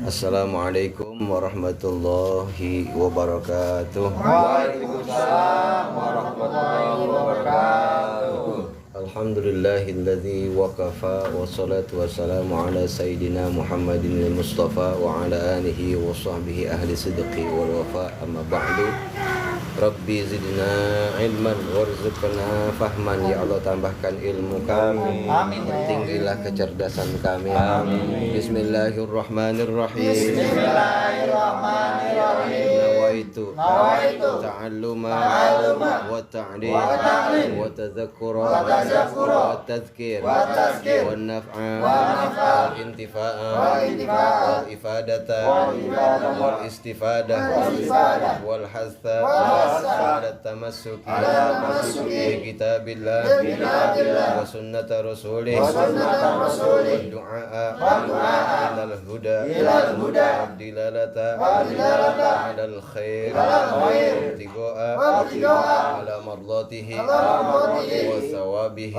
Assalamualaikum warahmatullahi wabarakatuh. Waalaikumsalam warahmatullahi wabarakatuh. Alhamdulillahilladzi waqafa wassalatu wassalamu ala sayyidina Muhammadin al-Mustafa wa ala alihi wa sahbihi ahli sidqi wal wafa, amma ba'du. Rabbi zidna ilman warzuqna fahman. Ya Allah, tambahkan ilmu kami, tinggilah kecerdasan kami. Amin. Bismillahirrahmanirrahim. Nawaitu ta'alluma wa ta'lim wa tadhakkura wa tadhkir wa naf'a wa intifa'a wa ifadata wal istifadah wal hasza ala tamassuki bi kitabillah wa sunnata rasulih wa du'a ilal huda wa dilalata ala al khair wa tigo'a ala mardatihi wa thawabihi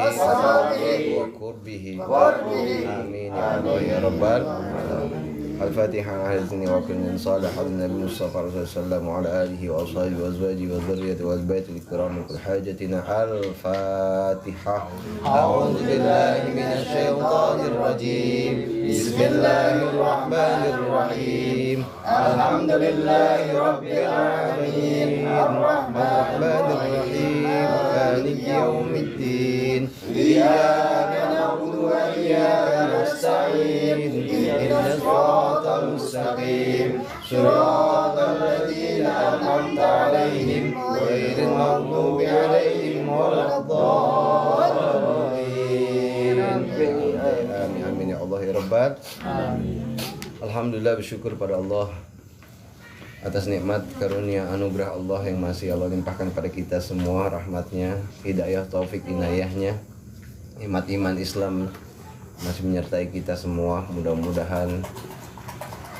wa qurbihi. Amin ya Allah ya rabbal alamin. الفاتحة على إذن وكل صالح النبي المصطفى صلى الله عليه وسلم وعلى آله وأصحابه وأزواجه وذريته وأزواجه الكرام وكل حاجتنا. الفاتحة. أعوذ بالله من الشيطان الرجيم. بسم الله الرحمن الرحيم. الحمد لله رب العالمين الرحمن الرحيم مالك يوم الدين. إياك نعبد وإياك نستعين. اهدنا الصراط المستقيم صراط الذين أنعمت عليهم غير المغضوب عليهم ولا الضالين. Amin amin ya Allah ya Rabbal. Alhamdulillah, bersyukur pada Allah atas nikmat karunia anugerah Allah yang masih Allah limpahkan pada kita semua, rahmatnya, hidayah, taufik, inayahnya, nikmat iman Islam masih menyertai kita semua. Mudah-mudahan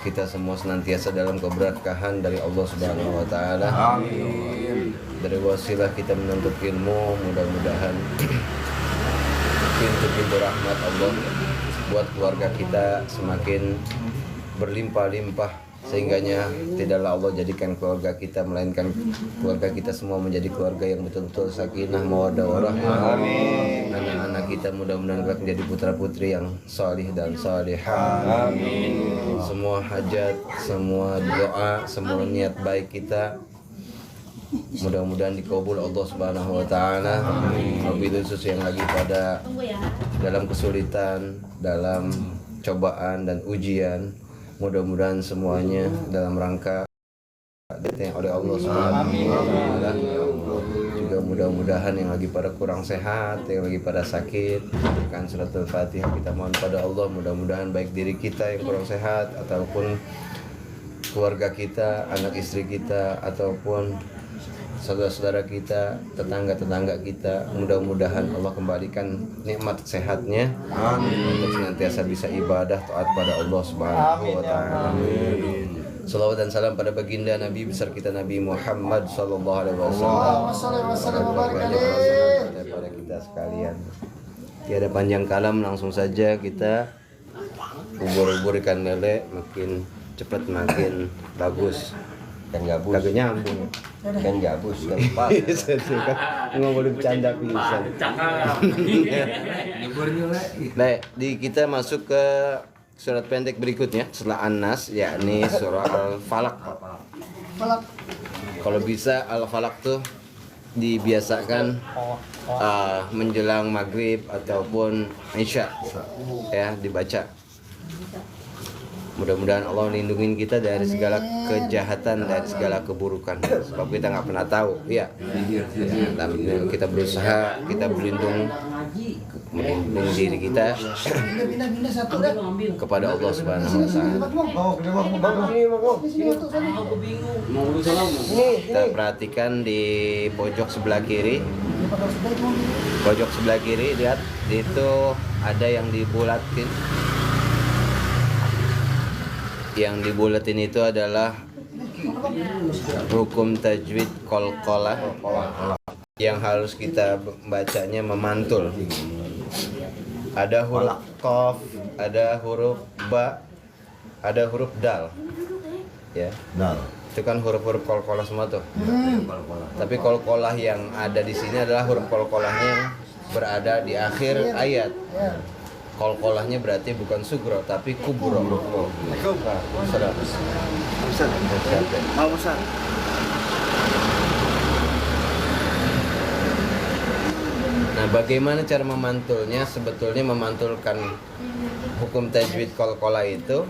kita semua senantiasa dalam keberkahan dari Allah Subhanahu wa taala. Amin. Dari wasilah kita menuntut ilmu, mudah-mudahan pintu-pintu rahmat Allah buat keluarga kita semakin berlimpah-limpah, sehingganya tidaklah Allah jadikan keluarga kita, melainkan keluarga kita semua menjadi keluarga yang betul-betul sakinah mawaddah warahmah. Amin. Anak-anak kita mudah-mudahan menjadi putra-putri yang salih dan salihah. Amin. Semua hajat, semua doa, semua niat baik kita mudah-mudahan dikabul Allah Subhanahu wa taala. Wabil khusus yang lagi pada dalam kesulitan, dalam cobaan dan ujian, mudah-mudahan semuanya dalam rangka oleh Allah Subhanahu wa taala. Juga mudah-mudahan yang lagi pada kurang sehat, yang lagi pada sakit, kan suratul Fatihah kita mohon pada Allah, mudah-mudahan baik diri kita yang kurang sehat ataupun keluarga kita, anak istri kita ataupun saudara-saudara kita, tetangga-tetangga kita, mudah-mudahan Allah kembalikan nikmat sehatnya. Amin. Untuk senantiasa bisa ibadah taat pada Allah Subhanahu wa taala. Amin. Salawat dan salam pada baginda Nabi besar kita Nabi Muhammad sallallahu alaihi wasallam. Pada kita sekalian. Tiada panjang kalam, langsung saja kita ubur-ubur ikan lele, makin cepat makin bagus. Kan gabus. Kagak nyambung. Kan gabus kan pas. Nggak boleh bercanda pisan. Baik, kita masuk ke surat pendek berikutnya setelah An-Nas, yakni surah Al-Falaq. Kalau bisa Al-Falaq tuh dibiasakan menjelang maghrib ataupun isya ya dibaca. Mudah-mudahan Allah melindungi kita dari segala kejahatan, dari segala keburukan. Sebab kita nggak pernah tahu, ya. Kita berusaha, kita melindungi diri kita kepada Allah Subhanahu wa taala. Kita perhatikan di pojok sebelah kiri. Pojok sebelah kiri, lihat itu ada yang dibulatin. Yang dibulatin itu adalah hukum tajwid qalqalah yang harus kita bacanya memantul. Ada huruf qaf, ada huruf ba, ada huruf dal. Ya. Dal. Itu kan huruf-huruf qalqalah semua tuh. Tapi qalqalah yang ada di sini adalah huruf qalqalahnya yang berada di akhir ayat. Qalqalahnya berarti bukan sugro tapi kubro. Saudara. Ustaz. Mau Ustaz. Nah, bagaimana cara memantulnya? Sebetulnya memantulkan hukum tajwid qalqalah itu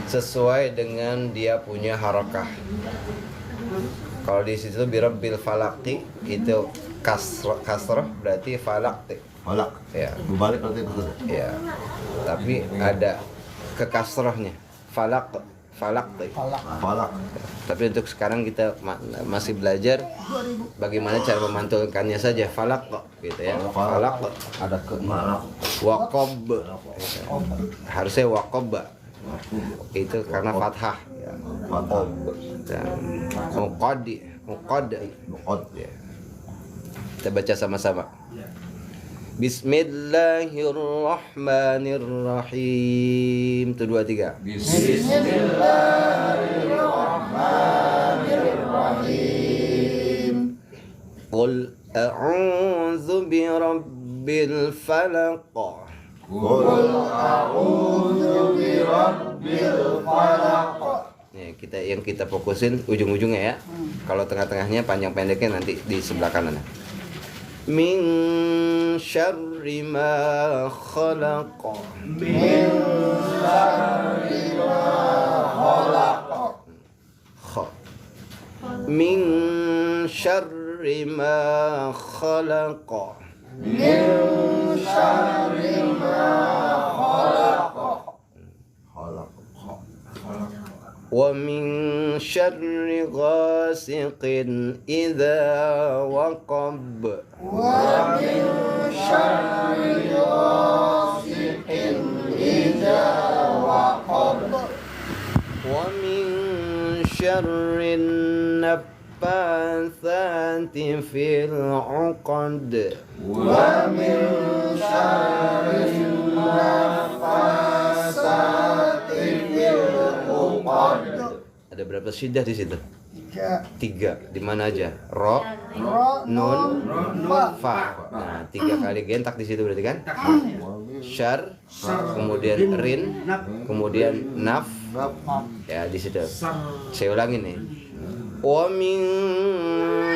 sesuai dengan dia punya harakah. Kalau di situ birabbil falaqi itu kasrah berarti falaqti. Falak. Ya. Berbalik nanti Ustaz. Ya. Tapi ada ke kasrahnya. Falaqti. Falak. Tapi untuk sekarang kita masih belajar bagaimana cara memantulkannya saja. Falaq gitu ya. Falaq Ada ke malak. waqab. Harusnya waqab. Itu karena fathah. Ya. Fathah. Dan muqaddi. Muqad. Ya. Kita baca sama-sama. Bismillahirrahmanirrahim. Itu 2 3. Bismillahirrahmanirrahim. Qul a'udzu birabbil falaq. Qul A'udzu birabbil falaq. Nih, yang kita fokusin ujung-ujungnya ya. Kalau tengah-tengahnya panjang pendeknya nanti di sebelah kanan. Min syarri ma khalaq. Min syarri ma khalaq. Kha. Min syarri ma khalaq. Min syarri ma khalaq. Falak. Wa min syarri ghasiqin idza waqab. Wa min syarri ghasiqin idza waqab. Wa min syarri naffatsati fil 'uqad. Wa min syarri nafasati fil uqad. Ada berapa syiddah di situ? 3. 3. Di mana aja? Ro, Ra, nun, fa. fa. Nah, 3 kali gentak di situ berarti kan? Syar, kemudian rin, kemudian naf. Ya, di situ. Saya ulangin nih. Wa min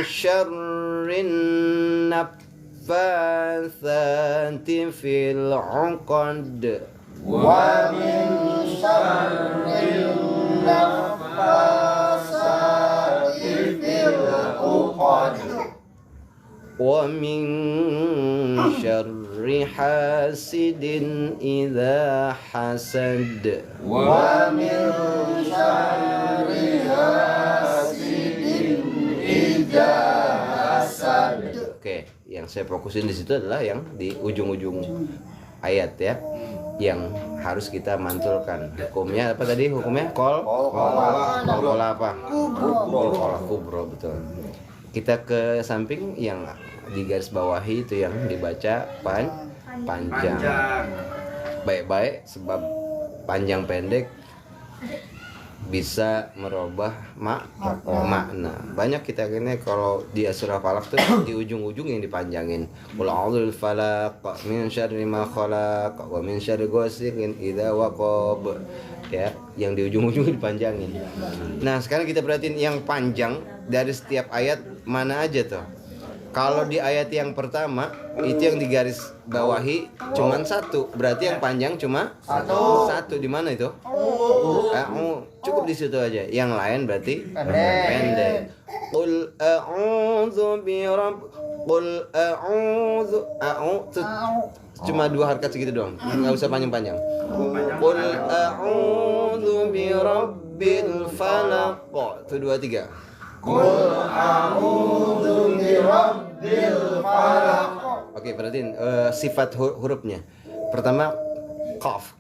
syarrin naffatsati fil 'uqad. Wa min syarri nafasati fil uqad. Wa min syarri hasidin idza hasad. Wa min syarri hasidin idza hasad. Oke, yang saya fokusin di situ adalah yang di ujung-ujung ayat ya, yang harus kita mantulkan. Hukumnya apa tadi? Hukumnya qalqalah apa? Qalqalah kubro, betul. Kita ke samping yang di garis bawahi itu yang dibaca panjang. Baik-baik sebab panjang pendek bisa merubah makna. Banyak kita ini kalau di surah Falaq tuh di ujung-ujung yang dipanjangin. Qul a'udzul falaq min syarri ma khalaq wa min syarri ghasiqin idza waqab. Ya, yang di ujung-ujung dipanjangin. Nah, sekarang kita perhatiin yang panjang dari setiap ayat mana aja tuh. Kalau di ayat yang pertama itu yang di garis bawahi cuman 1, berarti yang panjang cuma 1. Di mana itu? Cukup di situ aja. Yang lain berarti pendek. Qul a'udzu cuma 2 harakat segitu doang. Enggak usah panjang-panjang. Qul a'udzu birabbil falaq. Itu 2 3. Qul a'udzu birabbil falaq. Oke, perhatiin sifat hurufnya. Pertama qaf.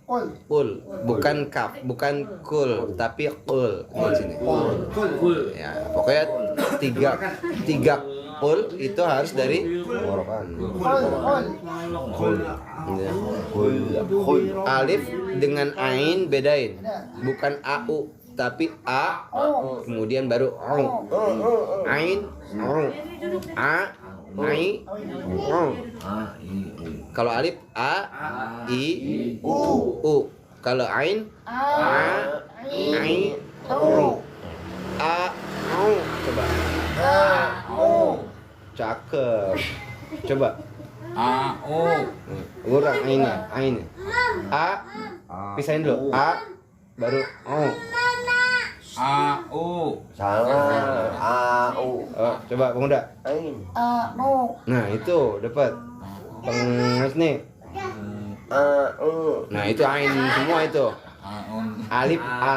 Qul, bukan kaf, bukan kul, tapi qul di sini. Ya, pokoknya 3 qul itu harus dari Ya. Khul. Alif dengan ain bedain. Bukan au tapi a kemudian baru ong. Ain ong. A ai ong. Kalau alif a i u. Kalau ain a ai ong. A ong. Coba. Cakep. Coba. Kurang ainnya. A pisahin dulu. A baru ong. Salah. Au. Oh, coba pemuda. Ain. Nah itu dapat. Pengas nih. Au. Nah itu ain semua itu. Alif a.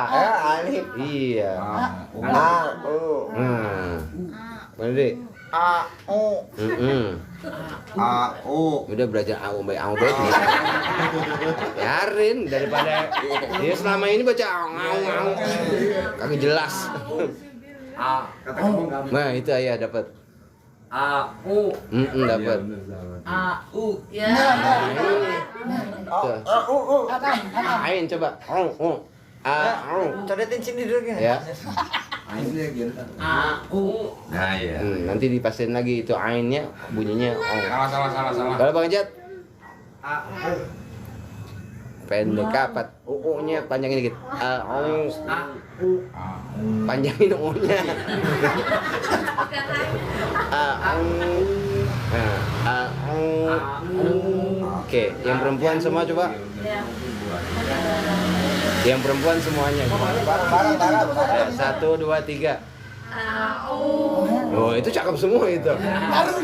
Alif. Iya. Au. Nah. Mana dek? Au. Au. Udah belajar au baik au baik. Biarin daripada dia selama ini baca au. Kagak jelas. Nah itu ayah dapat. Dapat. Ya. Tuh. Ain coba. Ong. Codetin sini dulu Ya. Nah ya. Nanti dipastikan lagi itu ainnya bunyinya ong. Salah. Kalau Bang Jat pendek kapat nya panjangin dikit. Ong. Panjangin nya. Oke, yang perempuan semua coba. Yang perempuan semuanya. bareng. 1, 2, 3. Oh, itu cakep semua itu. Nyaru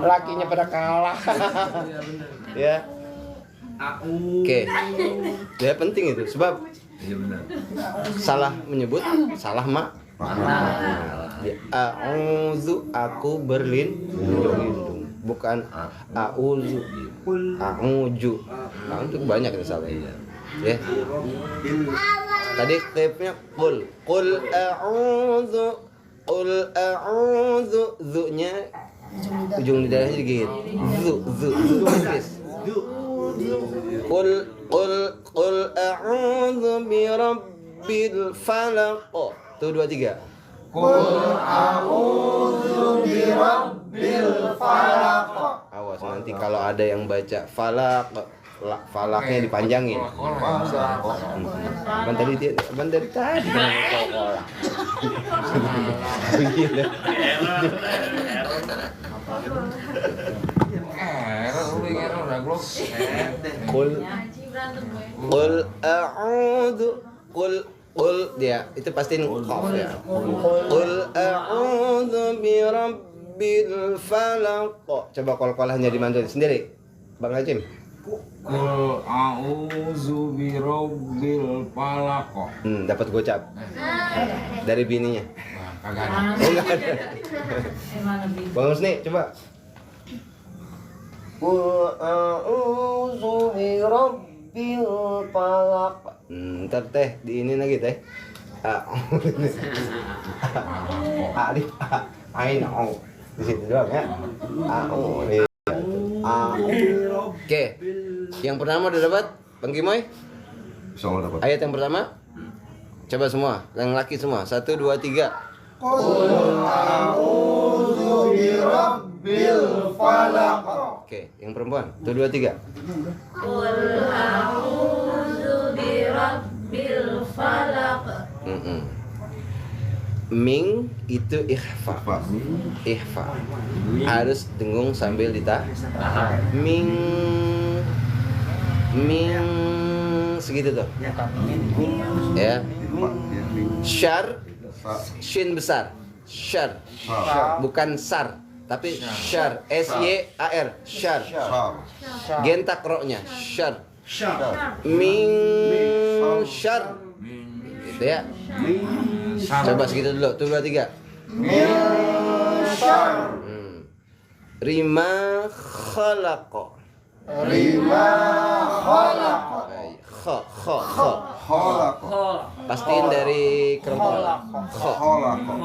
Lakinya pada kalah. Ya. Oke. Ya penting itu sebab salah menyebut, salah mak. A'udzu aku berlindung. Bukan a'udzu. A'udzu. Nah, itu banyak itu salah. Ya. Tadi tipnya qul a'udzu. Zu-nya ujung lidahnya digigit. Zu. Qul a'udzu bi rabbil falaq. Tuh 2 3. Awas nanti kalau ada yang baca falak, falaknya dipanjangin. Ban tadi. Qul a'udzu Qul dia itu pastiin qaf ya. Qul a'udzu bi rabbil falaq. Coba kol-kolahnya dimantuin sendiri. Bang Hajim. Qul a'udzu bi rabbil falaq. Dapat gocap. Dari bininya. Kagak ada. Enggak ada. Bang Husni coba. Qul a'udzu bi rabbil falaq. Ntar teh di ini lagi teh. Alif ain ong. Di situ doang ya. Oke. Yang pertama udah dapat Bang Kimoy? Semua dapat. Ayat yang pertama. Coba semua, yang laki semua. 1 2 3. Qul a'udzu bi rabbil falaq. Oke, yang perempuan. 1 2 3. Qul a'udzu bi rabbil falaq. Ming itu ikhfa. Harus dengung sambil ditahan. Ming segitu tuh. Ya. Syar shin besar. Syar. Bukan sar, tapi syar. S Y A R. Syar. Gentak ro-nya. Syar. Ming syar. Gitu ya. Coba segitu dulu. Tuh 2 3. Rima khalaqa. Khalaq. Pastiin dari kerempol.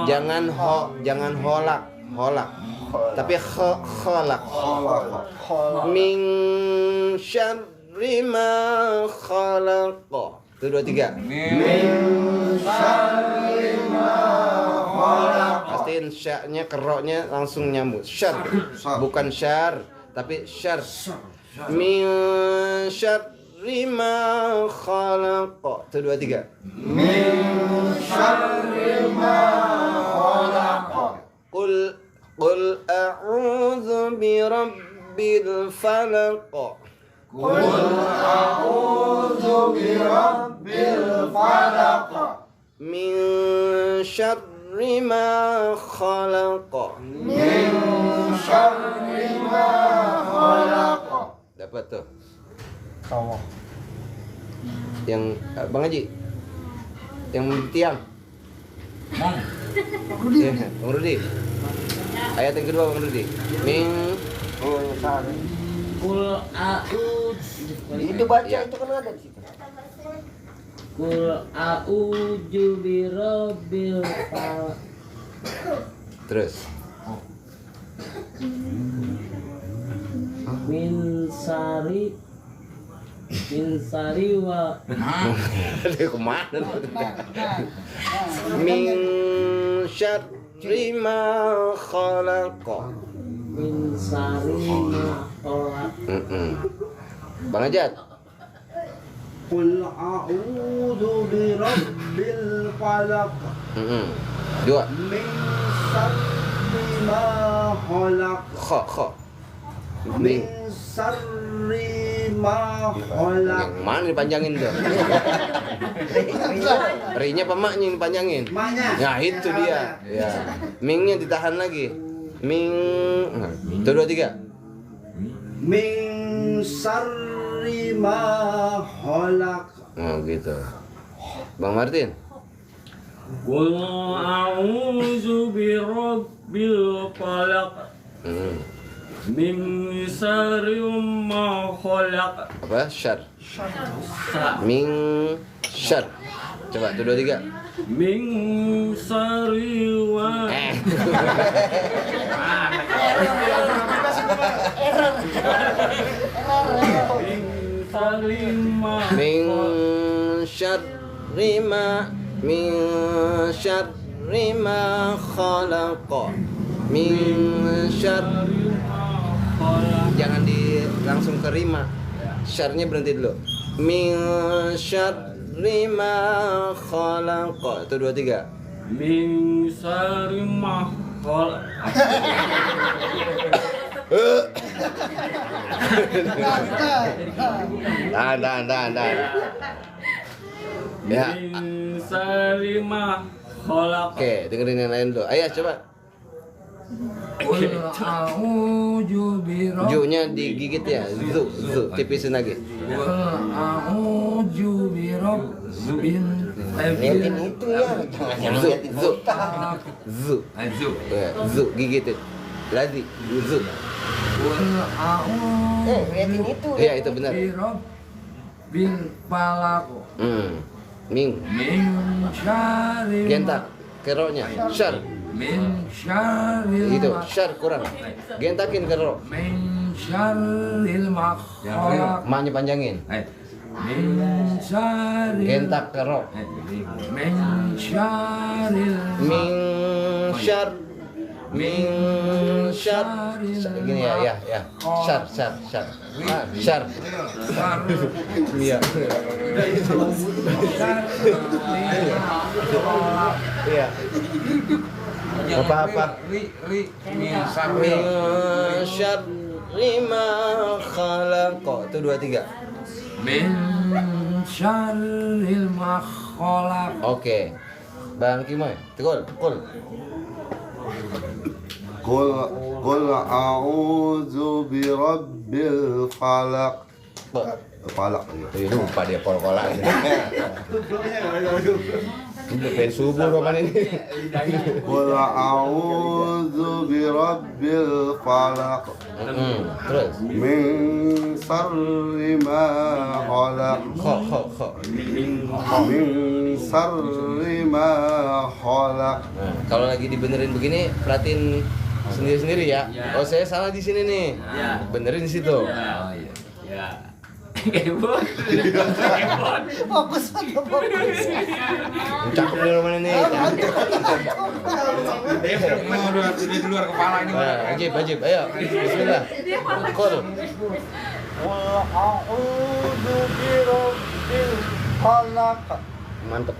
Jangan holak. kholaq. Tapi khalaq. Min syarri ma khalaq. 1 2 3. Pastiin syaknya, keroknya langsung nyambung. Syar, bukan syar, tapi syar. Min syarri ma khalaq. 1 2 3. Qul a'udzu birabbil falaq. Min syarri ma khalaq. Dapat tuh. Yang Bang Haji. Yang tiang. Ya, Bang Rudi. Ayat yang kedua Bang Rudi. Min Qul a'udzu Itu baca itu kan ada di situ. Qul a'udzu birabbil falaq. terus. Min sari wa Aduh, kemana? Min syarri ma khalaq. min sari ma khalaq. Bang Ajat. Qul a'udzu birabbil falaq. 2. Min syarri ma khalaq. Kha. Min syarri ma khalaq. Yang mana dipanjangin tuh? Ri-nya apa mak-nya yang dipanjangin? Maknya. Ya itu dia. Ya. Ming-nya ditahan lagi. Ming. 1 2 3. Min syarri ma khalaq. Oh gitu. Bang Martin. Qul a'udzu birabbil falaq. Min syarri ma khalaq. Apa? Syar. Ming syar. Coba 1 2 3. Min syarri wa min syarri ma Min syarri ma khalaq. Min syarri jangan langsung ke rima. Syarnya berhenti dulu. Min syarri ma khalaq. 1 2 3. min syarri ma khalaq. Dan. Ya. Min syarri ma khalaq. Oke, dengerin yang lain dulu. Ayo coba. Qul a'udzu birabbil Ju-nya digigit ya. Zu, tipisin lagi. Qul a'udzu birabbil Liatin itu ya. Zu. Azu. Ya, zu gigitin. Lagi, zu. Qul a'udzu Liatin itu. Iya, itu benar. birabbil falaq. Ming. Min syarri Gentak keroknya. Syar. min syarri Itu, syar kurang. Gentakin kerok. min syarril ma khalaq. Ma-nya panjangin. Min syarril Gentak kerok. min syarril Ming syar. Gini ya. Syar. Ah, syar. Iya. Iya. Apa-apa. min Min syarri ma khalaq. Itu 2 3. min syarril ma khalaq. Oke. Bang Kimoy, Qul. Qul a'udzu birabbil falaq. Falaq. Lupa dia kol-kolan. Udah pengen subuh roman ini. Qul a'udzu birabbil falaq. Terus. Min syarri ma khalaq. Kho. Min syarri ma khalaq. Kalau lagi dibenerin begini, perhatiin Sendiri-sendiri ya. Ya. Oh, saya salah di sini nih. Ya. Benerin di situ. Oh iya. Ya. Kebon. Kebon. Cakep di rumah ini. Cakep. Udah di luar kepala ini. Nah, wajib. Ayo. Bismillah. Qul. A'udzu birabbil falaq. Mantep.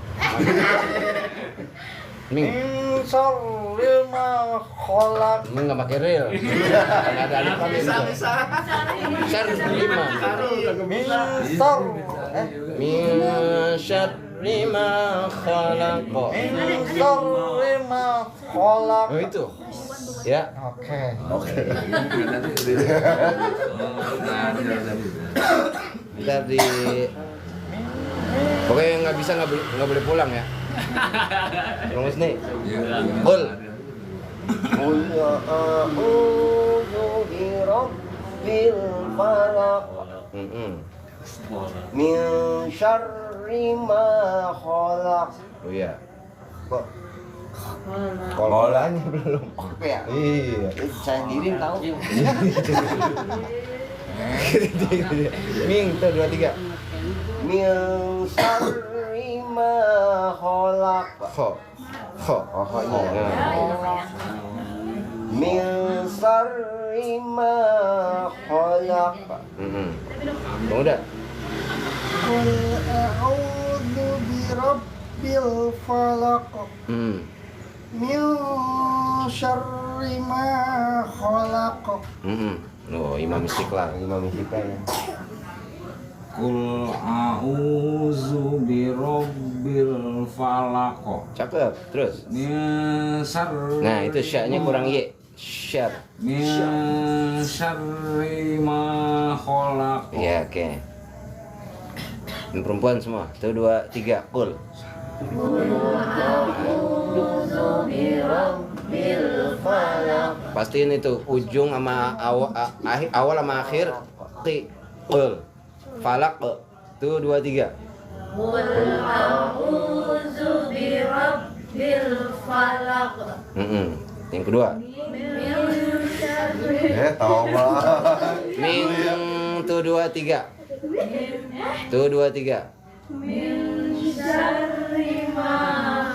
Ming. Min syarri ma khalaq. Ming nggak pakai real. Nggak ada alif lam itu. Syar 5. Min Syarri ma khalaq. Min syarri ma khalaq. Oh itu. Ya. Oke. Ntar di pokoknya yang nggak bisa nggak boleh pulang ya. Rumus nih. Qul. Qul a'udzu birabbil falaq. Min syarri ma khalaq. Oh iya. Kok Kolanya belum. apa ya? Iya. Saya sendiri tahu. Ming tuh 2 3. Min syarri ma khalaq. Kho. Oh iya. Min syarri ma khalaq. Mau udah? Qul a'udzu birabbil falaq. Min syarri ma khalaq. Oh, Imam Istiqlal, Imam Istiqlal. Qul a'udzu birabbil falaq. Cakep. Terus. Min syarri. Nah, itu sya-nya kurang y. Syar. Min syarri ma khalaq. Iya, oke. Ini perempuan semua. 1 2 3. Qul. Pastiin itu ujung sama awal sama akhir qul. Falaq. Tuh 2 3. Qul a'udzu birabbil falaq. Yang kedua. Taubat. Ming tuh 2 3. Tuh 2 3. Min syarri ma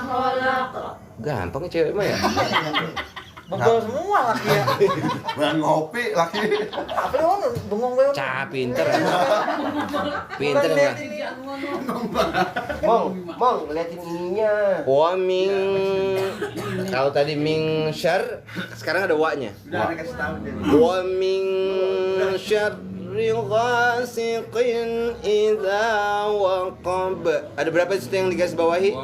khalaq. Gampang cewek mah ya. Bengong semua laki ya. Bang ngopi laki. Apa lu bengong gue? Cah, pinter ya. Pinter enggak? Mong, liatin ininya. Wa ming. Kalau tadi ming syar, sekarang ada wa-nya. Wa ming syarri ghasiqin idza waqab. Ada berapa situ yang digaris bawahi?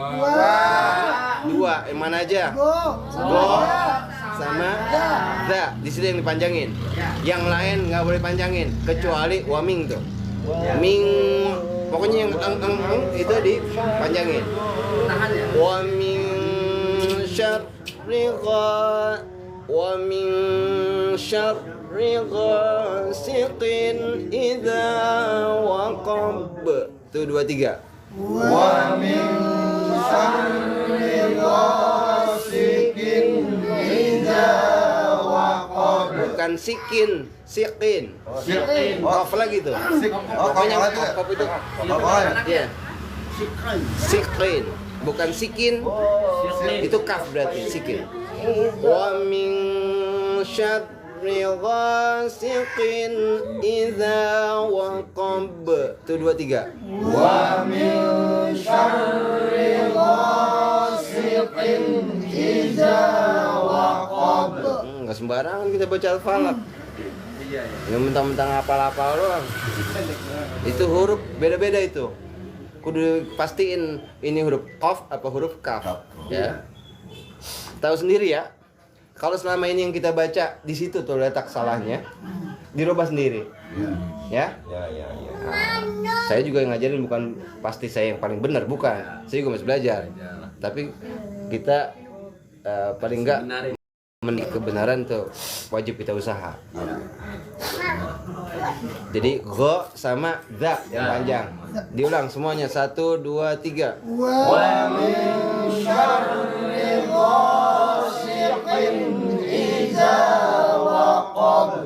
2. Yang mana aja? Go. Sama da. Di situ yang dipanjangin. Yang lain nggak boleh panjangin kecuali wa ming tuh. Ming pokoknya yang itu dipanjangin. Wa min syarri ghasiqin idza waqab. Tuh 2 3. Wa min syarri ghasiqin idza waqab. Bukan sikin. Qaf lagi tuh. Pokoknya qaf itu. Iya. Sikin. Bukan sikin. Itu kaf berarti sikin. Wa min syarri ghasiqin idza waqab. Tuh 2 3. Wa min syarri ghasiqin idza waqab. Enggak sembarangan kita baca al-falaq. Yang mentang-mentang hafal-hafal doang. Itu huruf beda-beda itu. Kudu pastiin ini huruf qaf apa huruf kaf. Ya. Tahu sendiri ya. Kalau selama ini yang kita baca di situ tuh letak salahnya, dirubah sendiri. Ya? Nah, saya juga yang ngajarin bukan pasti saya yang paling benar, bukan. Saya juga masih belajar. Tapi kita paling enggak kebenaran tuh wajib kita usaha. Jadi go sama za yang panjang. Diulang semuanya 1 2 3. Wa min syarri ghasiqin iza waqab.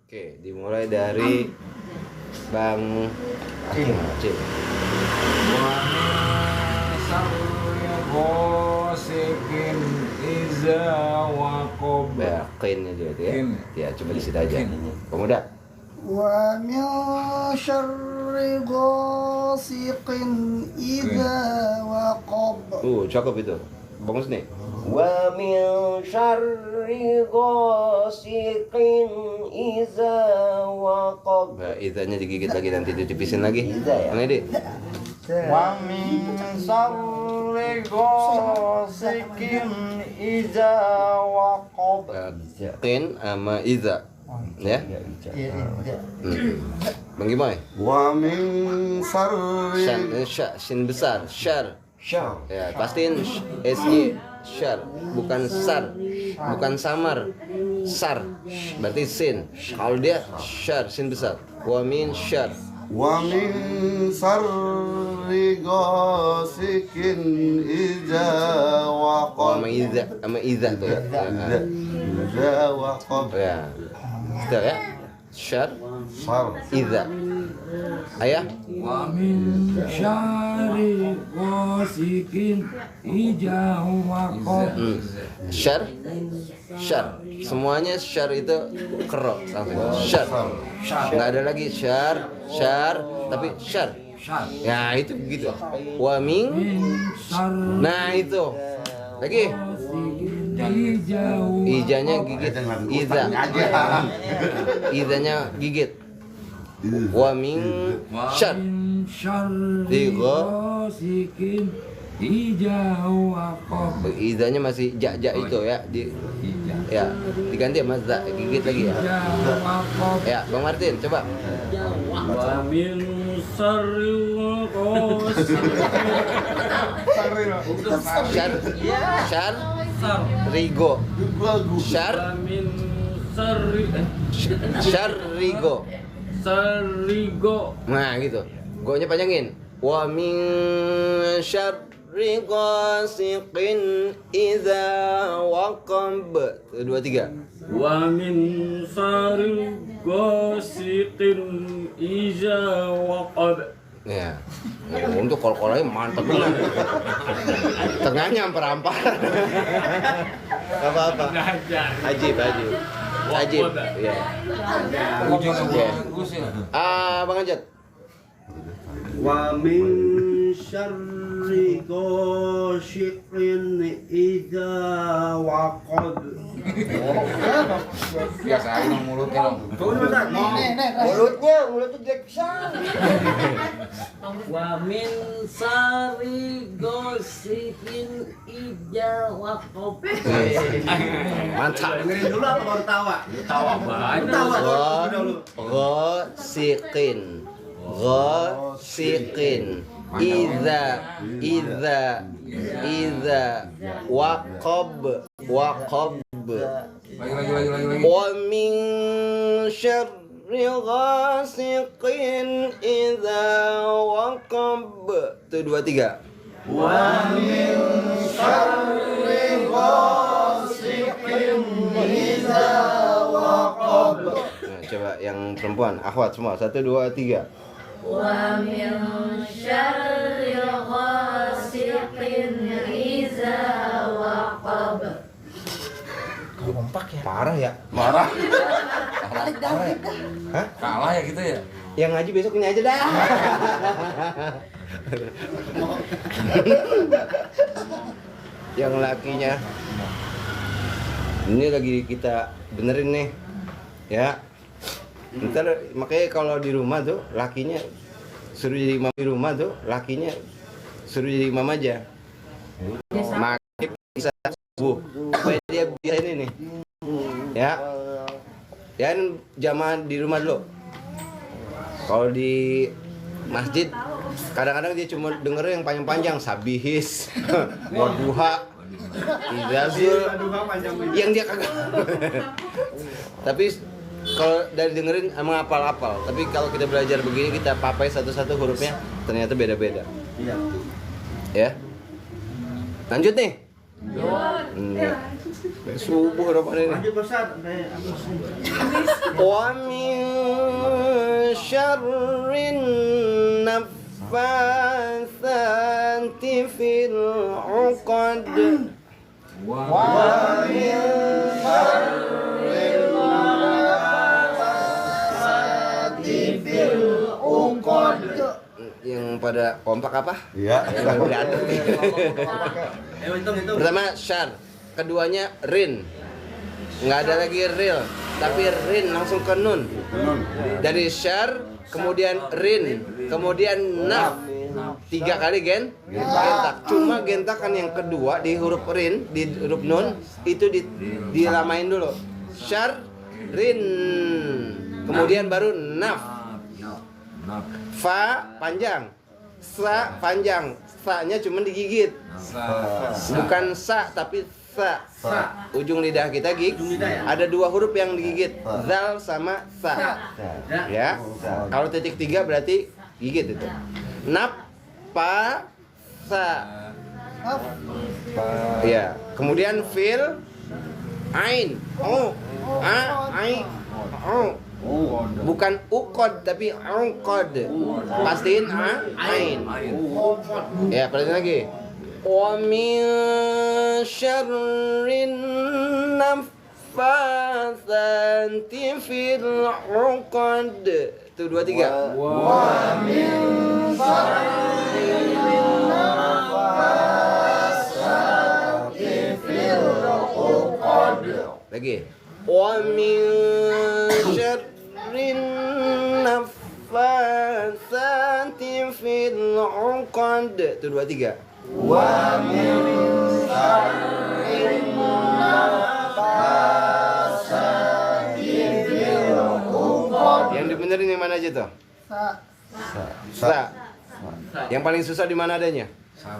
Oke, dimulai dari Bang Aceh. Wa min syarri ghasikin iza waqab. Ya, qin aja itu ya. Qin. Ya, coba di situ aja. Qin. Pemuda. Wa min syarri ghasiqin idza waqab. Cakep itu. Bang Husni. Wa min syarri ghasiqin idza waqab. Nah, idanya digigit lagi nanti ditipisin lagi. Iza ya? Bang Edi. Wa min syarri ghasikin iza waqab. Qin sama iza. Ya. Bang Gimoy. Wa min syarri Shin besar, syar. syar. Ya, pastiin SY, syar, bukan sar, bukan samar, sar, berarti sin. Kalau dia syar, sin besar. Wa min syar. Wa min syarri ghasikin iza waqab. Sama iza tuh ya. Iza waqab. Ya. Betul ya. Syar, Syar. iza. Ayah. Wa min syarri ghasikin iza waqab. Syar, syar. Semuanya syar itu kero langsung. Syar. Nggak ada lagi syar, tapi syar. Syar. Ya itu begitu. Wa min. Syarri Nah itu. Lagi. iza Ijanya gigit. Iza. Izanya gigit. Wa min syar. syarri ghasikin iza waqab. Izanya masih ja itu ya. Ya, diganti sama za, gigit lagi ya. Iza waqab. Ya, Bang Martin coba. Wa min syarri Syar. Rigo. Syar. Wa min syarri Syar rigo. syarrigo. Nah, gitu. Go-nya panjangin. Wa min syarri ghasiqin idza waqab. 2 3. Wa min syarri ghasiqin iza waqab. Ya. Untuk kol-kolnya mantap banget. Tengahnya hampar-hampar. Gak apa-apa. Ajib. Ya. Ujungnya Ya. bagus ya. Bang Ajat. Wa min syarri ghasiqin idza waqab. Biasa aja mulutnya dong. Mulutnya jelek pisan. Wa min syarri ghasiqin idza waqab. Mantap. Dengerin dulu apa baru tawa? Tawa banyak. Ghasiqin. Idza waqab. Lagi. Wa min syarri ghasiqin idza waqab. Itu 2 3. Wa min syarri ghasiqin iza waqab. Nah, coba yang perempuan, akhwat semua. 1 2 3. Wa min syarri ghasiqin idza waqab. Parah ya. Marah. Hah? Kalah ya kita ya. Yang ngaji besok ini aja dah. Yang lakinya. Ini lagi kita benerin nih. Ya. Ntar makanya kalau di rumah tuh lakinya suruh jadi imam di rumah tuh lakinya suruh jadi imam aja. Makin bisa subuh. Supaya dia bisa ini nih. Ya. Ya jamaah di rumah dulu. Kalau di masjid kadang-kadang dia cuma denger yang panjang-panjang sabihis, wadduha, izazul, yang dia kagak. Tapi kalau dari dengerin emang hafal-hafal. Tapi kalau kita belajar begini kita papai satu-satu hurufnya ternyata beda-beda. Iya. Ya. Lanjut nih. Subuh rupanya ini. Lanjut Ustaz. Wa min syarrin naffatsati fil 'uqad. Wa min syarril nafatsati fil 'uqad. Yang pada kompak apa? Iya. Yang berantem. Hitung. Pertama syar, keduanya rin. Nggak ada lagi ril, tapi rin langsung ke nun. Dari syar, kemudian rin, kemudian naf. 3 kali gentak. Cuma gentakan yang kedua di huruf rin, di huruf nun itu dilamain dulu. Syar, rin, kemudian baru naf. Fa panjang, sa panjang, sa-nya cuma digigit. Bukan sa tapi sa. Ujung lidah kita ada 2 huruf yang digigit, zal sama sa. Ya. Kalau titik 3 berarti gigit itu. Nap, pa, sa. Ya. Kemudian fil, ain, ain, bukan ukod tapi ongkod. Pastiin ain. Ya, perhatikan lagi. Wa min syarrin naffatsati fil 'uqad. Itu 2 3. Wa min syarril nafatsati fil 'uqad. Lagi. Wa min syarrin naffatsati fil 'uqad. Itu 2 3. Wa min syarril nafatsati fil 'uqad. Yang dibenerin yang mana aja tuh? Sa. Yang paling susah di mana adanya? Syar,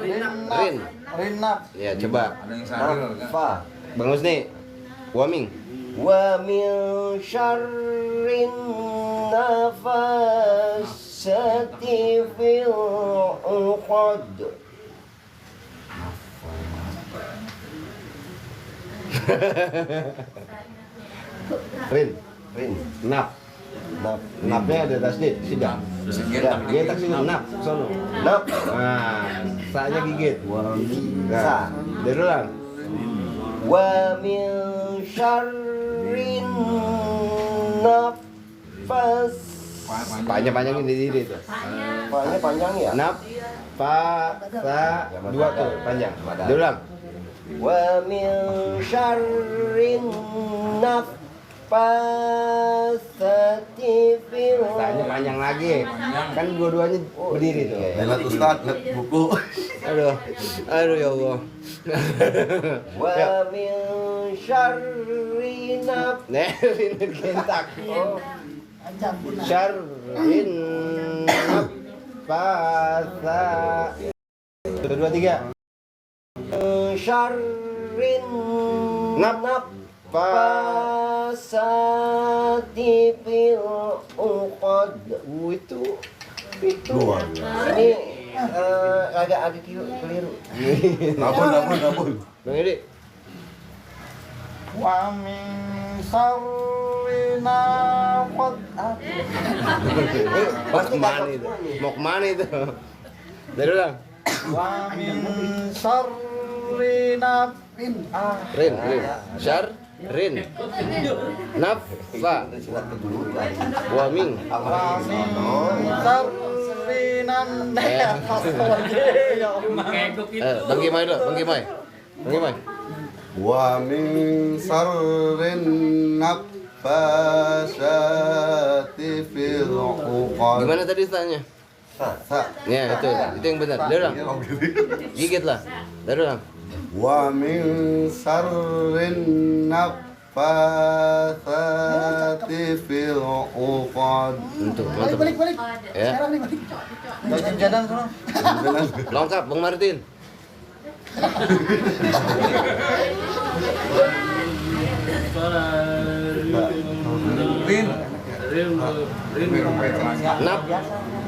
rin. Rinap. Ya, coba. Ada yang sadil kan? Fa. Bang Husni. Waming. Wa min syarrin nafatsati fil 'uqad. Rin. Rin. Nap. Nap. Napnya ada tasdid, sudah. Gentak. Gentak sini, nap, sono. Nap. Nah, sa-nya gigit. Sa. Dari ulang. Wa min syarrin nafas. Panjang-panjangin di diri itu. Fa-nya panjang ya? Nap, fa, sa, 2 tuh panjang. Dari ulang. Wa min syarrin nafatsati fil. Sa-nya panjang lagi. Kan dua-duanya berdiri tuh. Lihat Ustaz, lihat buku. Aduh ya Allah. Wa min syarri Rin gentak. Syarrin nafasa. 2 3. syarrin Nafasati nafasati fil 'uqad. Itu Dua. Ini agak keliru. Dapur. Bang Edi. Wa min syarri Mau kemana itu? Dari ulang. Wa min syarri Rin. Syar. Rin. Nafa. Wa min. Bang Gimai dulu. Bang Gimai. Wa min syarrin naffasati fil 'uqad. Gimana tadi tanya? Ya, itu yang benar. Dari ulang. Gigit lah. Dari ulang. Wa min syarrin naffasati fil 'uqad. Untuk mantap. Balik. Ya. Lengkap Bang Martin. Rin. Nap.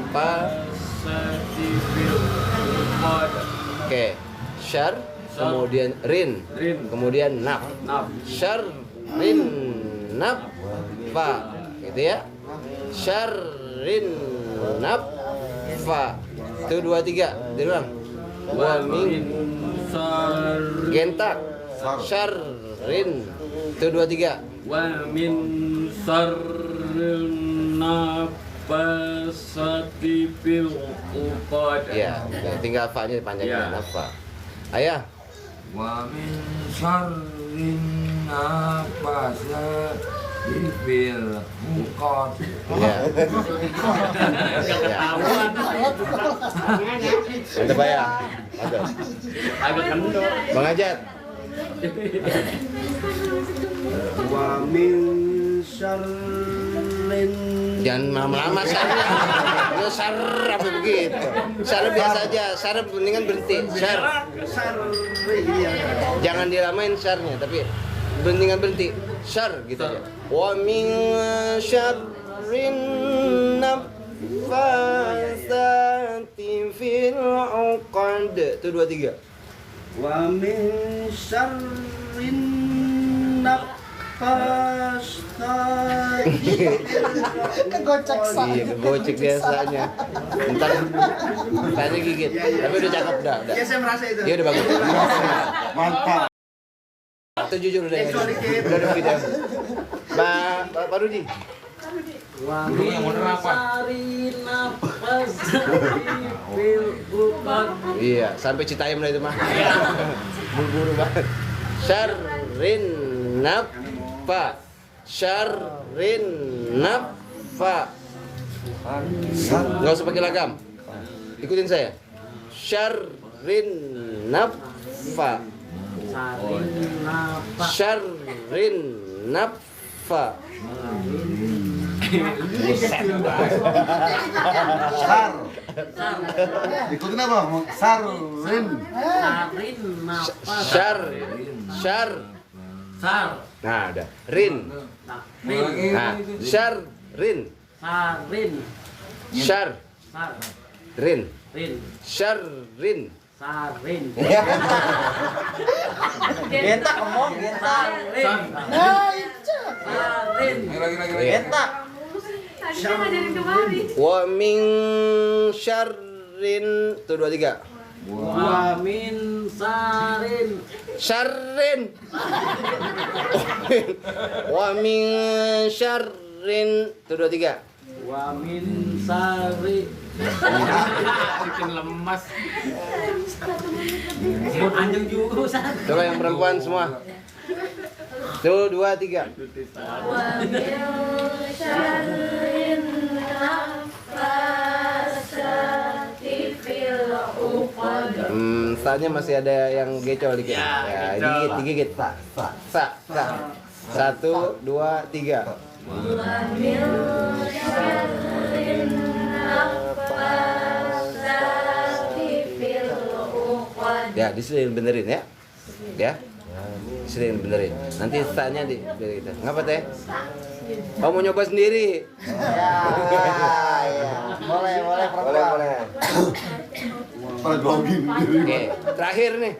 Pa. Satifil uqad. Oke. Syar, kemudian rin, kemudian naf. Syarrin naffa. Gitu ya. Syarrin naffa. Itu 2 3. Diulang. Wa min syarri gentak. Syarrin. Itu 2 3. wa min syarrin nafasati fil uqad. Ya, tinggal fa-nya dipanjangin naffa. Ayah. Wa min syarrin nafasati fil uqad. Ya. Mantap ya. Mantap. Agak kendor. Bang Ajat. Wa min syarrin. Jangan lama-lama syarnya. Lu syar apa begitu? Syar biasa aja. Syar mendingan berhenti. Syar. Jangan dilamain syarnya, tapi mendingan berhenti. Syar gitu aja. Wa min syarrin naffasati fil uqad. Itu 2 3. Wa min syarrin Iya, kegocek biasanya. Ntar tanya gigit. Tapi udah cakep dah. Ya saya merasa itu. Iya udah bagus. Mantap. Itu jujur udah. Udah ada video. Pak Rudi. Ini yang bener apa? Iya, sampai Citayam lah itu mah. Buru-buru banget. Syarrin naffa. Syarrin naffa. Nggak usah pakai lagam. Ikutin saya. Syarrin naffa. Syarrin naffa. Sar. Ikutin apa? Sarrin. Syar. Nah, udah. Rin. Nah, syar, rin. Syar. Rin. Syar, rin. Gentak ngomong, gentak. Lagi. Gentak. Wa min syarrin. Itu 2 3. Wa min sarin. Syarrin. Wa min syarrin. Itu 2 3. Wa min sari. Bikin lemas. Anjing juga Ustaz. Coba yang perempuan semua. Tuh 2 3. Wa min syarrin naffasati fil uqad. Sa-nya masih ada yang gecol dikit. Ya, digigit. Sa. 1 2 3. Wa min syarrin naffasati fil uqad. Ya, di sini benerin ya. Ya. Di sini benerin. Nanti sa-nya di gitu. Ngapa teh? Oh, mau nyoba sendiri. Ya. Boleh perempuan. Pada jogging. Oke, terakhir nih.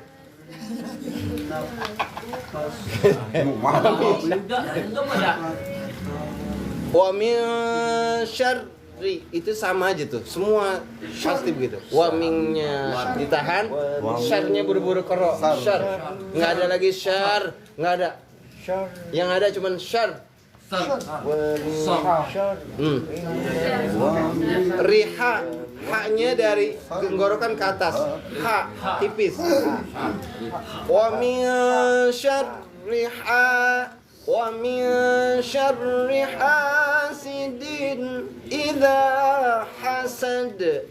Wa min syarri itu sama aja tuh. Semua pasti begitu. Wa minnya ditahan, syarnya buru-buru kero. Syar. Enggak ada lagi syar, enggak ada. Yang ada cuman syar. Riha, haknya dari tenggorokan ke atas. Ha, tipis. Wa min syarri wa min syarri hasidin idza hasad.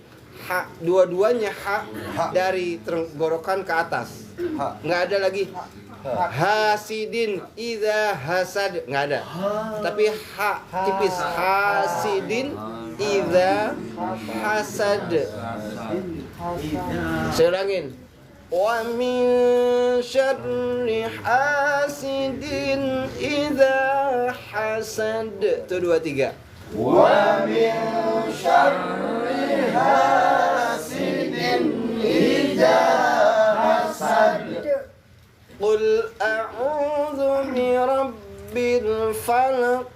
Ha, dua-duanya ha dari tenggorokan ke atas. Enggak ada lagi hasidin idza hasad, enggak ada. Tapi ha tipis, hasidin idza hasad. Saya ulangin. Wa min syarri hasidin idza hasad. Itu 2 3. Wa min syarri hasidin Qul a'udzu birabbil falaq.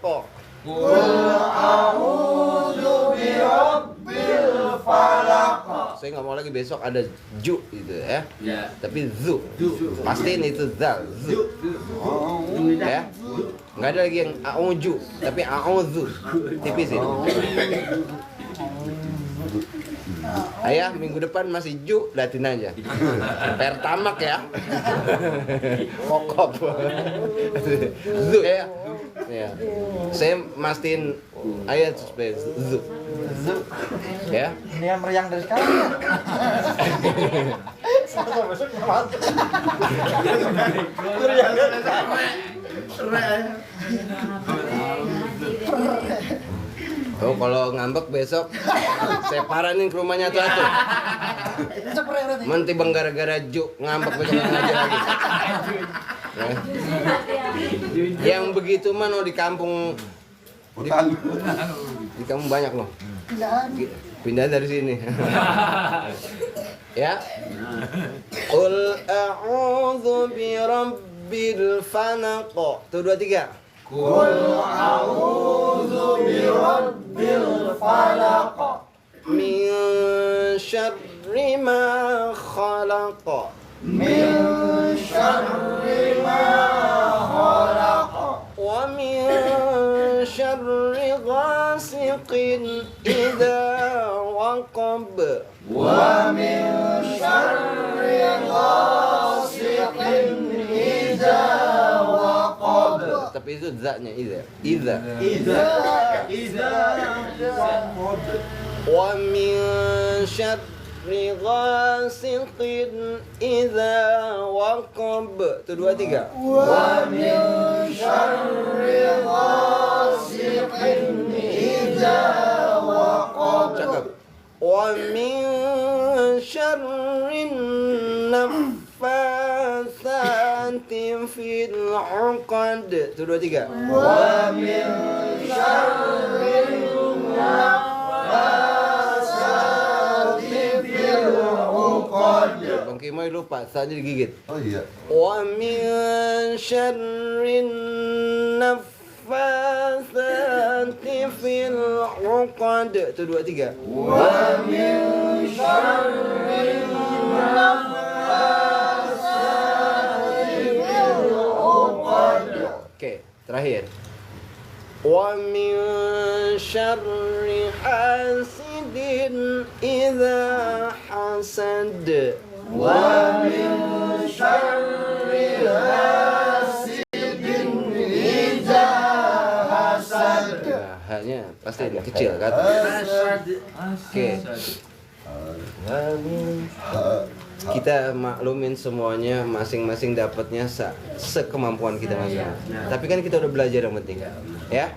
Saya nggak mau lagi besok ada ju gitu ya. Ya. Tapi zu. Pastiin itu zal. Zu. Ya. Nggak ada lagi yang a'udzu, tapi a'udzu. Tipis ini. Ayah minggu depan masih ju, liatin aja. Pertamak ya. Kokop. Zu ya. Ya. Saya mastiin ayat supaya zu. Ya. Ini yang meriang dari sekarang ya. Besok mantap. Meriang dari Oh, kalau ngambek besok saya paranin ke rumahnya tuh. Nanti bang gara-gara ju ngambek besok nggak ngajar lagi. Ya. Yang begitu mah di kampung Hutan. di kampung banyak loh. Pindah dari sini. Ya. Qul a'udzu birabbil falaq. Tuh 2 3. Min syarri ma khalaq. Wa min syarri ghasiqin idza waqab. Tapi itu zatnya idza. Wa min syarri ghasiqin idza waqab. Itu 2 3. Cakep. Wa min syarri naffatsati fil 'uqad. Itu 2 3. Bang Kimoy lupa, saatnya digigit. Oh iya. Wa min syarri naffatsati fil 'uqad. Itu 2 3. Oke, terakhir. Wa min syarri hasidin idza hasad. Hanya pasti kecil kan? Oke. Kita maklumin semuanya, masing-masing dapatnya sekemampuan kita masing-masing. Tapi kan kita udah belajar yang penting, ya.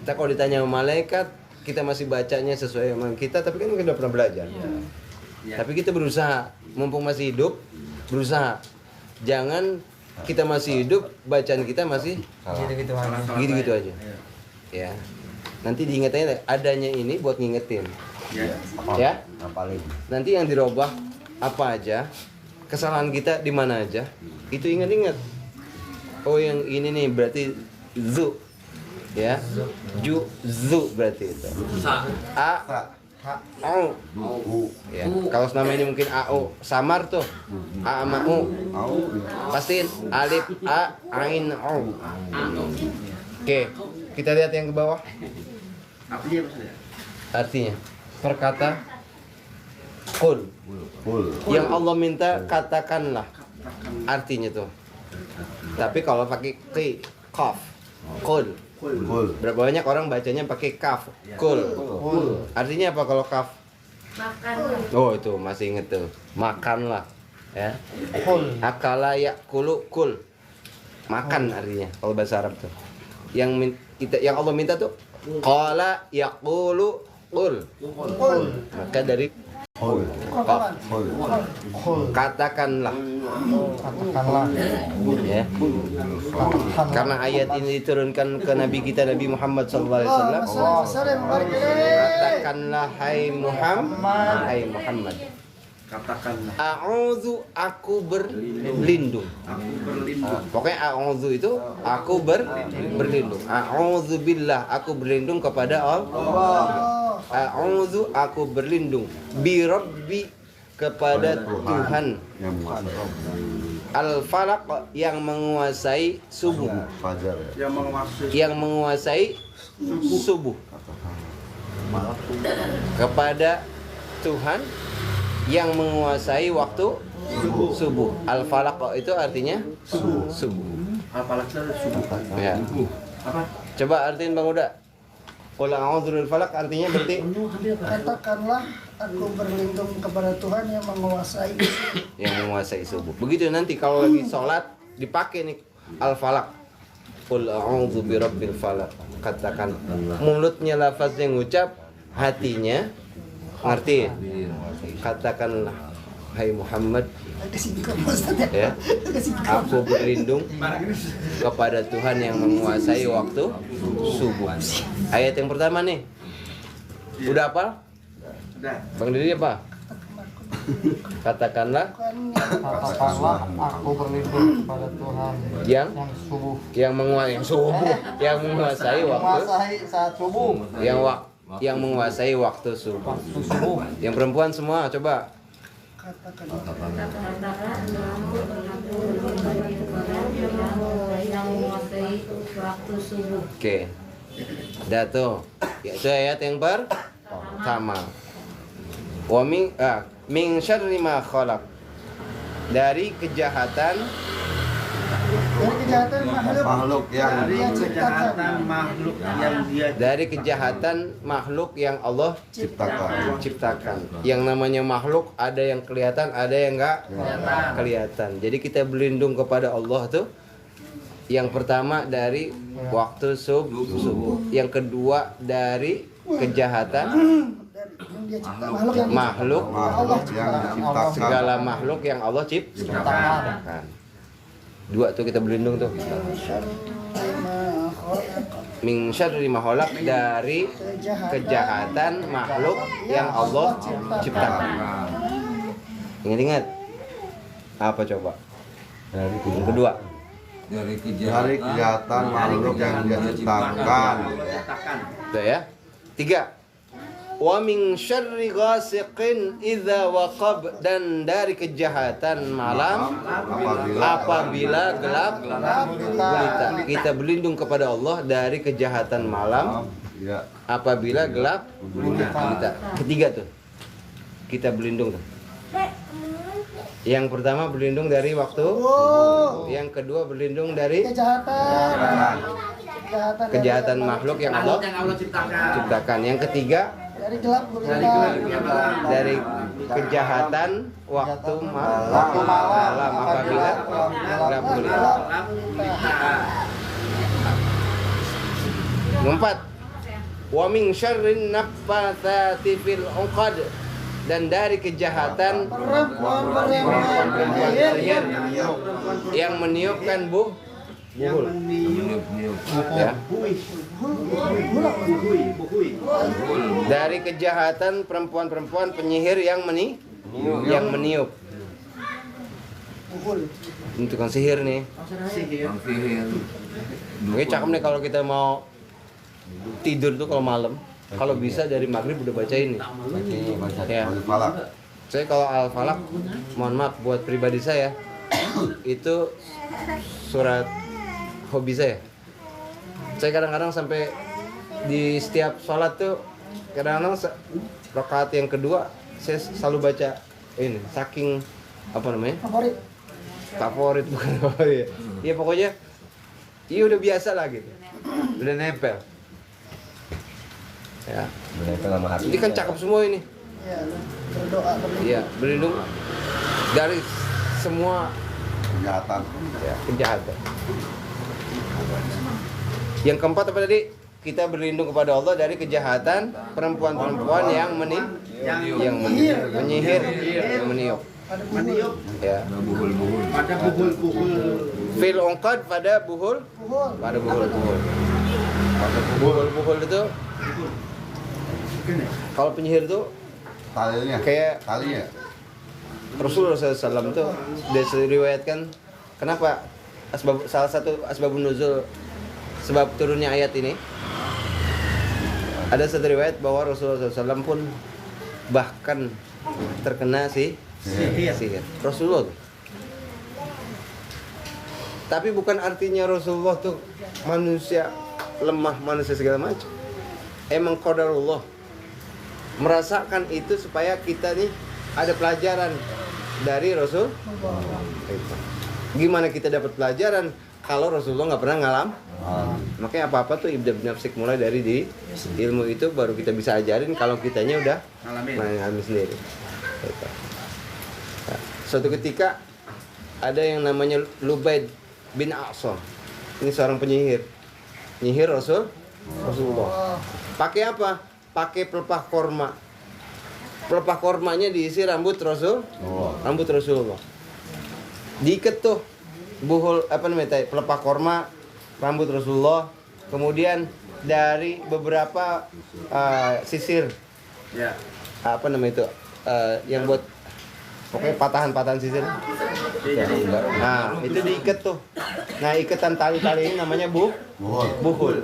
Kita kalau ditanya sama malaikat, kita masih bacanya sesuai dengan kita, tapi kan kita udah pernah belajar. Tapi kita berusaha, mumpung masih hidup, berusaha. Jangan kita masih hidup, bacaan kita masih gitu-gitu aja. Ya. Nanti diingetin adanya ini buat ngingetin. Ya. Nanti yang dirubah apa aja, kesalahan kita di mana aja, itu ingat-ingat. Oh yang ini nih berarti zu, ya, ju zu berarti itu. Au, ya. Kalau selama ini mungkin au samar tuh, a sama u, pastiin alif a ain au. Oke, kita lihat yang ke bawah. Artinya perkata qul. Yang Allah minta katakanlah. Artinya tuh. Tapi kalau pakai qaf, qul. Berapa banyak orang bacanya pakai kaf, qul. Artinya apa kalau kaf? Makan. Oh, itu masih inget tuh. Makanlah, ya. Akala yakulu kul. Makan artinya kalau bahasa Arab tuh. Yang Allah minta tuh qala yaqulu qul. Maka dari katakanlah. Ya. Karena ayat ini diturunkan ke Nabi kita Nabi Muhammad SAW. Katakanlah hai Muhammad. Katakanlah. A'udzu aku berlindung. Aku berlindung. Pokoknya a'udzu itu aku berlindung. A'udzu billah aku berlindung kepada Allah. A'udzu aku berlindung bi rabbi kepada Tuhan Yang menguasai al-falaq yang menguasai subuh. fajar ya. Yang menguasai subuh. Kepada Tuhan yang menguasai waktu subuh. Al-falaq itu artinya subuh. Apalah subuh. Ya. Apa? Coba artiin Bang Uda. Qul a'udzu birabbil falaq artinya berarti Katakanlah aku berlindung kepada Tuhan yang menguasai yang menguasai subuh. Begitu nanti kalau lagi sholat dipakai nih al-falaq. Qul a'udzu birabbil falaq. Katakan mulutnya lafaznya ngucap, hatinya ngerti. Katakanlah hai Muhammad ya, aku berlindung kepada Tuhan yang menguasai waktu subuh. Ayat yang pertama nih. Udah apa? Udah. Bang Didi apa? Katakanlah Katakanlah aku berlindung kepada Tuhan yang subuh. yang menguasai waktu Menguasai saat subuh. yang menguasai waktu subuh. Waktu subuh. Yang perempuan semua coba. yang menguasai waktu subuh. Oke. Dah tuh. Itu ayat yang pertama. Wa min syarri ma khalaq. Dari kejahatan Makhluk yang Dari kejahatan makhluk yang dia dari kejahatan makhluk yang Allah ciptakan. Yang namanya makhluk ada yang kelihatan, ada yang enggak kelihatan. Jadi kita berlindung kepada Allah tuh yang pertama dari waktu subuh. Yang kedua dari kejahatan makhluk yang diciptakan. segala makhluk yang Allah ciptakan. Dua tuh kita berlindung tuh. Min syarri ma khalaq dari kejahatan makhluk yang Allah ciptakan. Ingat-ingat. Apa coba? Dari yang kedua. Dari Dari kejahatan makhluk yang dia ciptakan. Tuh ya. 3. Wa min syarri ghasiqin idza waqab, dan dari kejahatan malam apabila gelap gulita. Kita berlindung kepada Allah dari kejahatan malam Ya. apabila gelap gulita. Ketiga tuh. Kita berlindung tuh. Yang pertama berlindung dari waktu. Yang kedua berlindung dari kejahatan makhluk yang Allah ciptakan. Yang ketiga dari gelap gulita. dari kejahatan waktu malam apabila gelap gulita. 4. Wa min syarrin naffatsati fil 'uqad, dan dari kejahatan perempuan sihir yang meniupkan buhul. Ya. Dari kejahatan perempuan-perempuan penyihir yang meniup. Ini tukang sihir nih. Oke, cakep nih kalau kita mau tidur tuh kalau malam. Kalau bisa dari maghrib udah baca ini. Ya. Saya kalau al-falaq, mohon maaf buat pribadi saya, itu surat hobi saya. Saya kadang-kadang sampai di setiap sholat tuh, kadang-kadang rakaat yang kedua saya selalu baca ini, saking apa namanya? Favorit bukan favorit. Iya pokoknya, iya udah biasa lah gitu, udah nempel. Ya. Ini kan cakep semua ini. Iya, berlindung dari semua Kejahatan. ya, kejahatan. Yang keempat apa tadi? Kita berlindung kepada Allah dari kejahatan perempuan-perempuan yang menyihir, yang meniup. Ya. pada buhul-buhul. Fil ungqad pada buhul. Buhul itu kalau penyihir tuh Talinya. kayak Talinya. Rasulullah SAW tuh diriwayatkan kenapa salah satu asbabun nuzul sebab turunnya ayat ini, ada satu riwayat bahwa Rasulullah SAW pun bahkan terkena sihir. Rasulullah tuh. Tapi bukan artinya Rasulullah tuh manusia lemah, manusia segala macam. Emang qadarullah merasakan itu supaya kita nih ada pelajaran dari Rasul. Gimana kita dapat pelajaran kalau Rasulullah nggak pernah Makanya apa-apa tuh ibda binafsik, mulai dari di ilmu itu baru kita bisa ajarin kalau kitanya udah ngalamin sendiri. Nah, suatu ketika ada yang namanya Lubaid bin A'sam. Ini seorang penyihir. Nyihir Rasulullah. Pakai apa? Pakai pelepah korma. Pelepah kormanya diisi rambut Rasulullah. Diikat tuh buhul pelepah korma rambut Rasulullah. Kemudian dari beberapa sisir. Ya. Yang buat pokoknya patahan-patahan sisir. Nah, itu diikat tuh. Nah, ikatan tali-tali ini namanya buhul.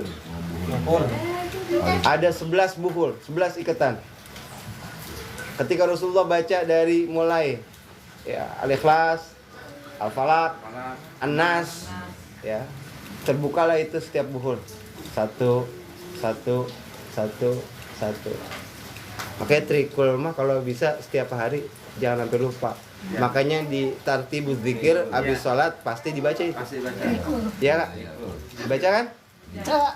Ada 11 buhul, 11 ikatan. Ketika Rasulullah baca dari mulai Al-Ikhlas, Al-Falaq, An-Nas, terbukalah itu setiap buhul. Satu. Makanya trikul mah kalau bisa setiap hari jangan sampai lupa. Makanya di tartibuz zikir habis sholat pasti dibaca itu. Ya Kak? Dibaca kan?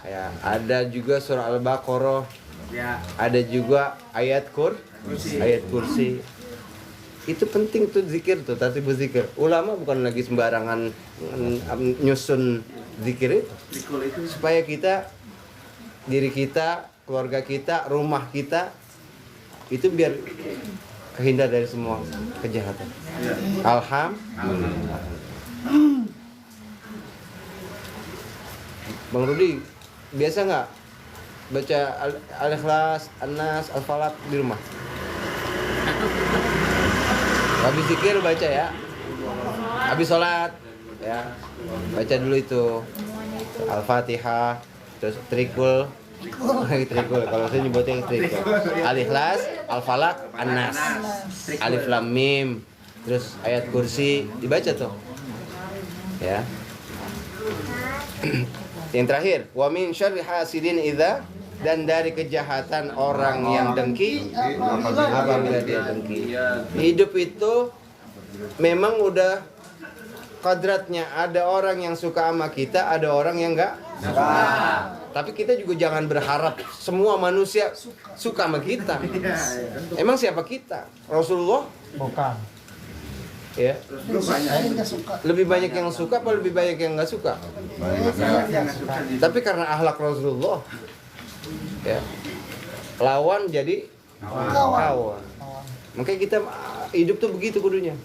Ya, ada juga surah Al-Baqarah. Ya. Ada juga ayat kursi. Itu penting tuh zikir tuh, tartibuz zikir. Ulama bukan lagi sembarangan nyusun zikir itu. Supaya kita, diri kita, keluarga kita, rumah kita itu biar terhindar dari semua kejahatan. Alhamdulillah. Bang Rudi, biasa nggak baca Al-Ikhlas, An-Nas, Al-Falaq di rumah? Habis zikir baca ya. Habis sholat ya. Baca dulu itu Al-Fatihah, terus trikul. Kalau saya nyebutnya trikul. Al-Ikhlas, Al-Falaq, An-Nas. Alif Lam Mim. Terus ayat kursi dibaca tuh. Ya. Yang terakhir, wa min syarri hasidin idza, dan dari kejahatan orang yang dengki apabila dia dengki. Hidup itu memang udah kodratnya, ada orang yang suka sama kita, ada orang yang enggak suka. Tapi kita juga jangan berharap semua manusia suka sama kita. Emang siapa kita? Rasulullah? Bukan. Ya. Saya nggak suka. Lebih banyak yang suka apa lebih banyak yang nggak suka? Tapi karena akhlak Rasulullah, ya, lawan jadi kawan. Makanya kita hidup tuh begitu kudunya.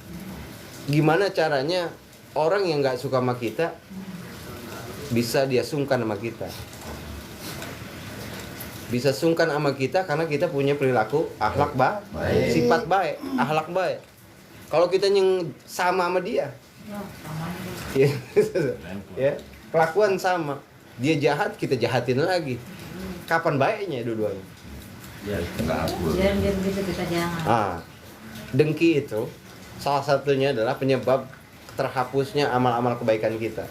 Gimana caranya orang yang nggak suka sama kita bisa dia sungkan sama kita? Bisa sungkan sama kita karena kita punya perilaku akhlak baik, sifat baik, akhlak baik. Kalau kita yang sama dia, ya, kelakuan sama, dia jahat kita jahatin lagi. Kapan baiknya dua-duanya? Biar begitu kita jangan. Dengki itu salah satunya adalah penyebab terhapusnya amal-amal kebaikan kita.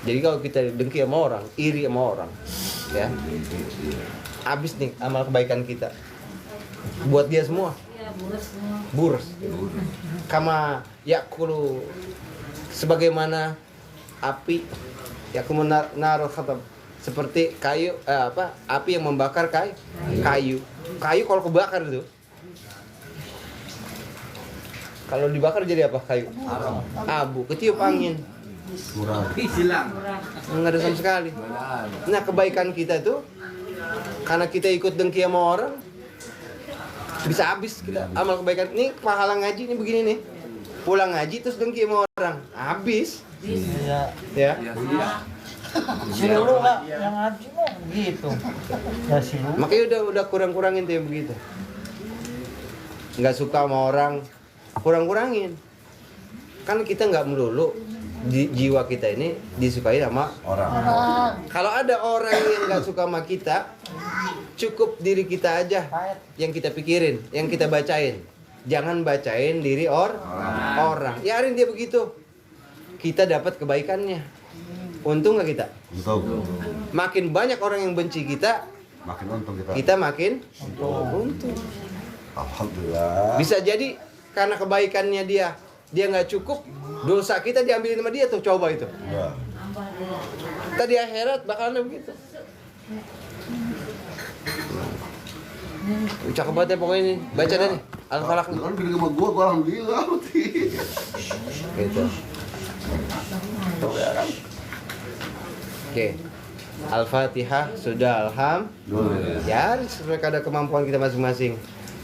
Jadi kalau kita dengki sama orang, iri sama orang, ya, habis nih amal kebaikan kita. Buat dia semua. Burus. Kama yakulu, sebagaimana api yakulu narul khatab, seperti kayu api yang membakar kayu kalau kebakar itu, kalau dibakar jadi apa kayu? Abu, ketiup angin, hilang, nggak ada sama sekali. Nah, kebaikan kita itu karena kita ikut dengki sama orang, bisa habis kita amal kebaikan. Nih pahala ngaji nih begini nih, pulang ngaji terus dengki sama orang, habis. Ya. Si Lulu nggak yang ngaji mau gitu. Ya si Lulu. Makanya udah kurang-kurangin tuh yang begitu. Nggak suka sama orang, kurang-kurangin. Kan kita nggak melulu jiwa kita ini disukai sama Orang. kalau ada orang yang nggak suka sama kita, cukup diri kita aja yang kita pikirin, yang kita bacain. Jangan bacain diri orang. Biarin dia begitu. Kita dapat kebaikannya. Untung nggak kita? Untung. Makin banyak orang yang benci kita, Makin untung kita. kita makin untung. Alhamdulillah. Bisa jadi karena kebaikannya dia nggak cukup, dosa kita diambilin sama dia tuh, coba itu. Ya. Tadi akhirat bakalan begitu. Cakep banget ya pokoknya ini. Baca deh nih, Al-Falaq nih. Kan gini sama gua alhamdulillah. Gitu. Oke. Al-Fatihah sudah alhamdulillah. Ya, sesuai kadar kemampuan kita masing-masing.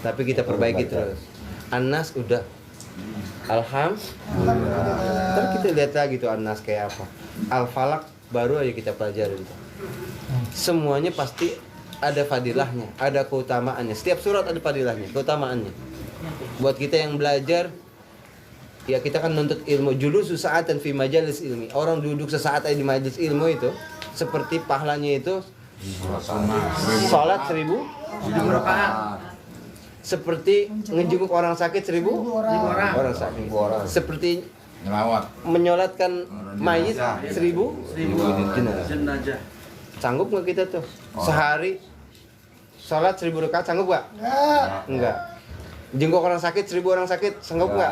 Tapi kita perbaiki terus. An-Nas udah. Alhamdulillah. Ntar kita lihat lagi tuh An-Nas kayak apa. Al-Falaq baru aja kita pelajari. Semuanya pasti ada fadilahnya, ada keutamaannya. Setiap surat ada fadilahnya, keutamaannya. Buat kita yang belajar, ya kita kan nuntut ilmu. Julusu sa'atan fi majalis ilmi. Orang duduk sesaat aja di majelis ilmu itu, seperti pahalanya itu salat 1000 rakaat. seperti ngejenguk orang sakit 1000 orang sakit. Seperti Ngelawat. menyolatkan mayit 1000 jenazah. Jenazah. Sanggup nggak kita tuh? Sehari sholat 1000 rakaat sanggup nggak? Enggak. Jenguk orang sakit 1000 orang sakit sanggup nggak?